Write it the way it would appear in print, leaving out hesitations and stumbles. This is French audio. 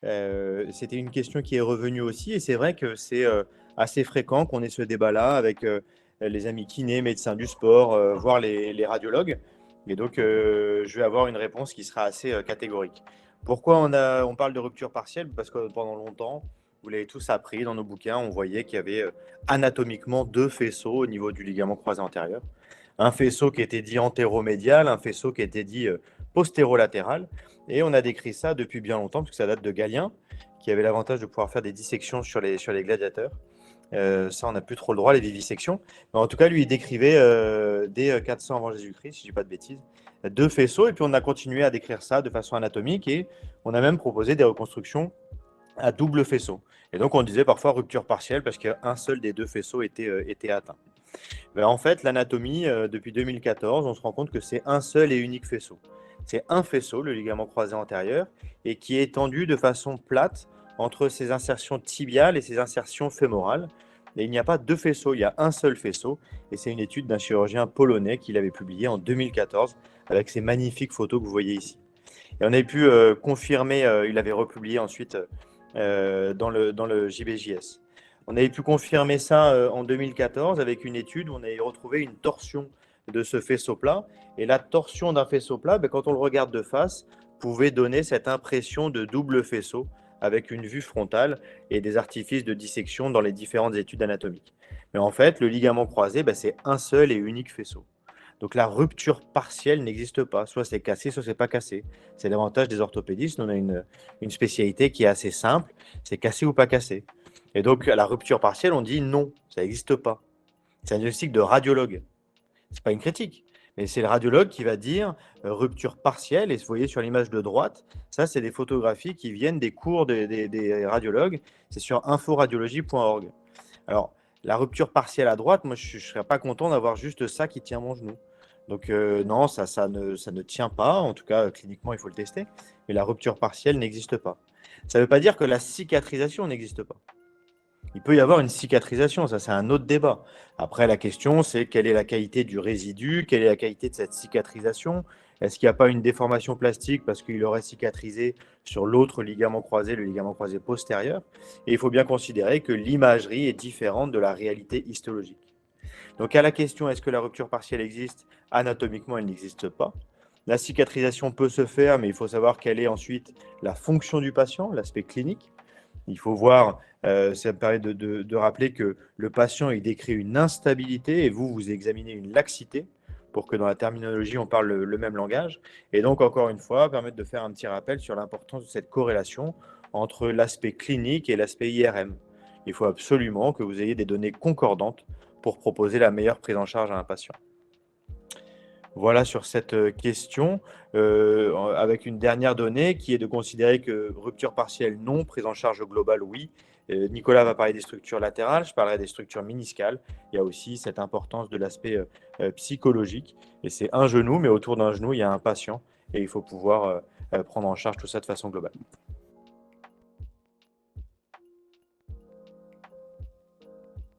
C'était une question qui est revenue aussi et c'est vrai que c'est, assez fréquent qu'on ait ce débat-là avec, les amis kinés, médecins du sport, voire les radiologues et donc je vais avoir une réponse qui sera assez, catégorique. Pourquoi on parle de rupture partielle? Parce que pendant longtemps, vous l'avez tous appris dans nos bouquins, on voyait qu'il y avait, anatomiquement 2 faisceaux au niveau du ligament croisé antérieur. Un faisceau qui était dit antéromédial, un faisceau qui était dit, postérolatéral et on a décrit ça depuis bien longtemps, puisque ça date de Galien, qui avait l'avantage de pouvoir faire des dissections sur les gladiateurs. Ça, on n'a plus trop le droit, les vivisections. Mais en tout cas, lui, il décrivait dès 400 avant Jésus-Christ, si je ne dis pas de bêtises, 2 faisceaux. Et puis, on a continué à décrire ça de façon anatomique et on a même proposé des reconstructions à double faisceau. Et donc, on disait parfois rupture partielle parce qu'un seul des 2 faisceaux était atteint. Ben, en fait, l'anatomie, depuis 2014, on se rend compte que c'est un seul et unique faisceau. C'est un faisceau, le ligament croisé antérieur, et qui est étendu de façon plate entre ses insertions tibiales et ses insertions fémorales. Et il n'y a pas 2 faisceaux, il y a un seul faisceau. Et c'est une étude d'un chirurgien polonais qu'il avait publiée en 2014 avec ces magnifiques photos que vous voyez ici. Et on avait pu confirmer, il avait republié ensuite dans le JBJS. On avait pu confirmer ça en 2014 avec une étude où on avait retrouvé une torsion de ce faisceau plat. Et la torsion d'un faisceau plat, ben, quand on le regarde de face, pouvait donner cette impression de double faisceau avec une vue frontale et des artifices de dissection dans les différentes études anatomiques. Mais en fait, le ligament croisé, ben, c'est un seul et unique faisceau. Donc la rupture partielle n'existe pas. Soit c'est cassé, soit c'est pas cassé. C'est l'avantage des orthopédistes. On a une spécialité qui est assez simple, c'est cassé ou pas cassé. Et donc à la rupture partielle, on dit non, ça n'existe pas. C'est un diagnostic de radiologue. C'est pas une critique, mais c'est le radiologue qui va dire rupture partielle. Et vous voyez sur l'image de droite, ça c'est des photographies qui viennent des cours des radiologues. C'est sur inforadiologie.org. Alors la rupture partielle à droite, moi je ne serais pas content d'avoir juste ça qui tient mon genou. Donc non, ça ne tient pas. En tout cas, cliniquement, il faut le tester. Mais la rupture partielle n'existe pas. Ça ne veut pas dire que la cicatrisation n'existe pas. Il peut y avoir une cicatrisation, ça c'est un autre débat. Après, la question, c'est quelle est la qualité du résidu, quelle est la qualité de cette cicatrisation. Est-ce qu'il n'y a pas une déformation plastique parce qu'il aurait cicatrisé sur l'autre ligament croisé, le ligament croisé postérieur? Et il faut bien considérer que l'imagerie est différente de la réalité histologique. Donc à la question, est-ce que la rupture partielle existe? Anatomiquement, elle n'existe pas. La cicatrisation peut se faire, mais il faut savoir quelle est ensuite la fonction du patient, l'aspect clinique. Il faut voir, ça me permet de rappeler que le patient, il décrit une instabilité et vous examinez une laxité pour que dans la terminologie, on parle le même langage. Et donc, encore une fois, permettre de faire un petit rappel sur l'importance de cette corrélation entre l'aspect clinique et l'aspect IRM. Il faut absolument que vous ayez des données concordantes pour proposer la meilleure prise en charge à un patient. Voilà sur cette question, avec une dernière donnée qui est de considérer que rupture partielle non, prise en charge globale oui. Nicolas va parler des structures latérales, je parlerai des structures meniscales. Il y a aussi cette importance de l'aspect psychologique. Et c'est un genou, mais autour d'un genou, il y a un patient et il faut pouvoir prendre en charge tout ça de façon globale.